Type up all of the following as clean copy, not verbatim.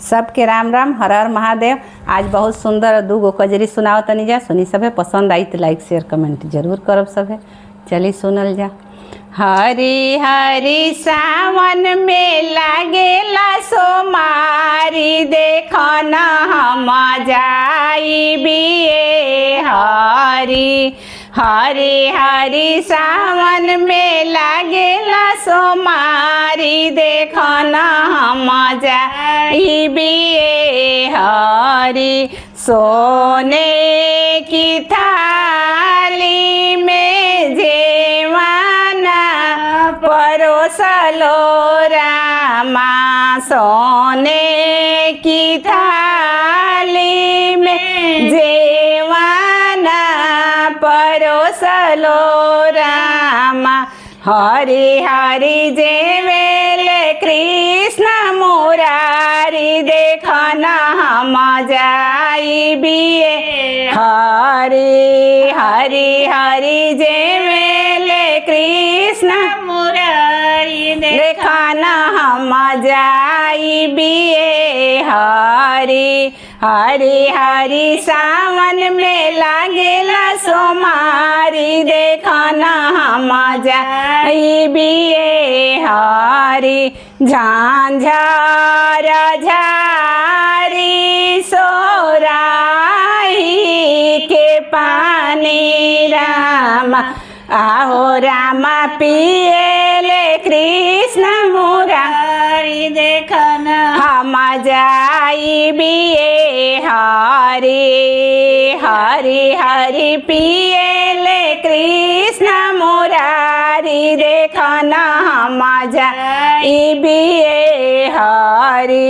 सबके राम राम, हर हर महादेव। आज बहुत सुंदर दूगो कजरी सुनाओ तनी जा, सुनी सभे पसंद आई तो लाइक शेयर कमेंट जरूर करब सभे। चली सुनल जा। हरी हरी सावन में लागेला सोमारी, देखो न हम जाई बिए हरी। हरी हरी सावन में लागेला सोमारी, देखो न हम जाई बिए हरी। सोने की थाली में जेवाना परोसलो रामा, सोने की थाली में जेवाना परोसलो रामा। हरि हरि जेवेले कृष्ण मुरारी, देखो न हम जाई बिए हरि। हरि हरि जेवेले कृष्ण मुरारी, देखो न हम जाई बिए हरि। हरि हरि सावन में लागेला सोमारी, देखो न हम जाई बिए हरि। झांझर झारी सोराही के पानी रामा, आहो रामा पिएले कृष्ण मुरारी, देखो न हम जाई बिए हरि। हरि हरि पिएले कृष्ण मुरारी, देखो न हम जाई बिए हरि।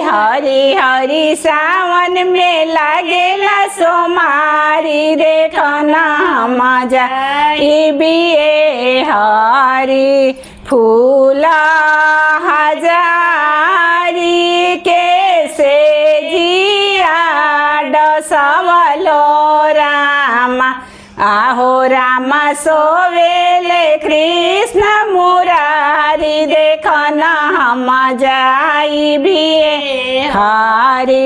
हरि हरि सावन में लागेला सोमारी, देखो न हम जाई बिए हरि। फूल हजारी के से जिया डसवलो रामा, आहो रामा सोवेले कृष्ण मुरारी, देखो न हम जाई बिए हरि।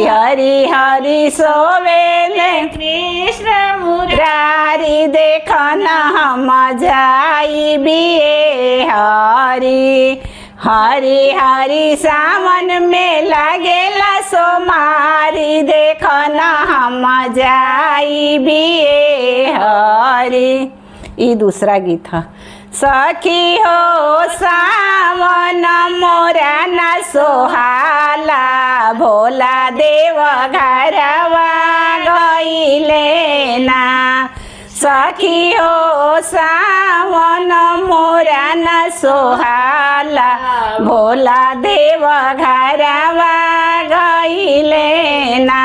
हरि हरि सोवेले कृष्ण मुरारी, देखो न हम जाई बिए हरि। हरि हरि सावन में लागेला सोमारी, देखो न हम जाई बिए हरि। ई दूसरा गीत है। सखी हो सावन मोरा न सोहाला, भोला देव घरवा गइले ना। सखी हो सावन मोरा न सोहाला, भोला देव घरवा गइले ना।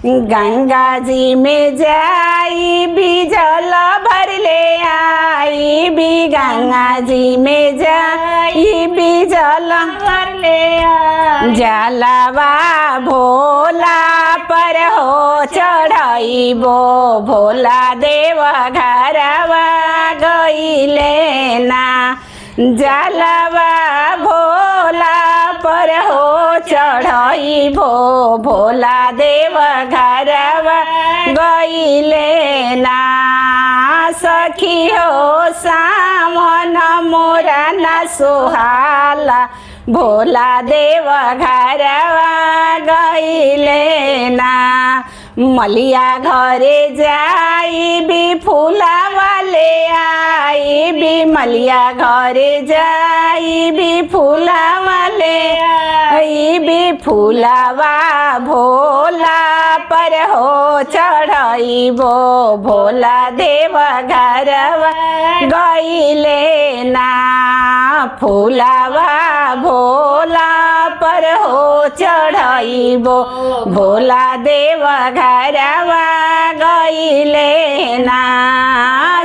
गंगा जी में जाई भी जल भर ले आई भी, गंगा जी में जाई भी जल भर ले आई। जलवा भोला पर हो चढ़ाइबो, भोला देव घरवा गइले ना। जलवा भोला पर हो चढ़ाइबो, भोला देव घरवा गइले ना। सखी हो सावन मोरा न सोहाला, भोला देव घरवा गइले ना। मलिया घरे जाई भी फूला वाले आई भी, मलिया घरे जाई भी फूला वाले आई भी। फूलावा भोला पर हो चढ़ाइबो, भोला देव घरवा गइले ना। फूलावा भोला पर हो चढ़ाइबो, भोला देव घरवा गइले ना।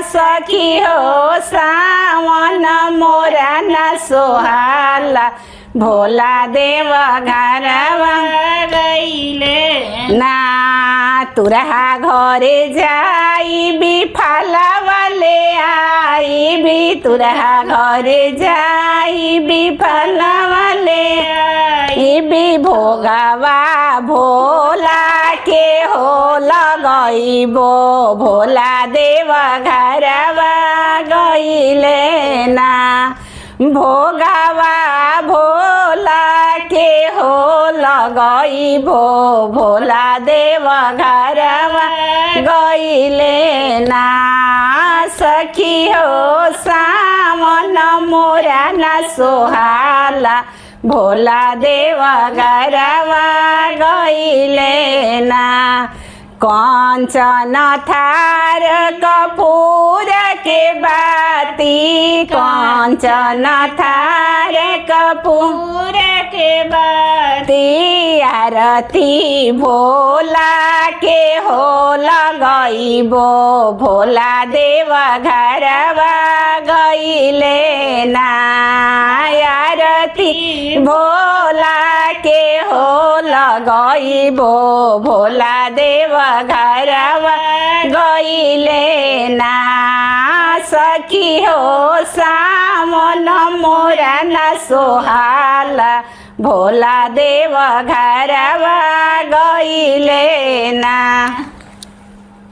सखी हो सावन मोरा न सोहाला, भोला देव घरवा गइले ना। तुरहा घरे जाई भी फला वाले आई भी, तुरहा घरे जाई भी फला वाले आई। भोगवा भोला के हो लगैबो भोला देव घरवा गइले ना भोगवा भोला के हो लगैबो भोला देव घरवा गइले ना सखी हो सामन मोरा न सोहाला भोला देव घरवा गइले ना कंचन थार कपूर के बाती कंचन थार कपूर के बाती आरती भोला के हो लगैबो भोला देव घरवा गइले ना आरती भोला के हो लगैबो भोला देव घरवा गइले ना सखी हो सामन मोरा न सोहाला भोला देव घरवा गइले ना।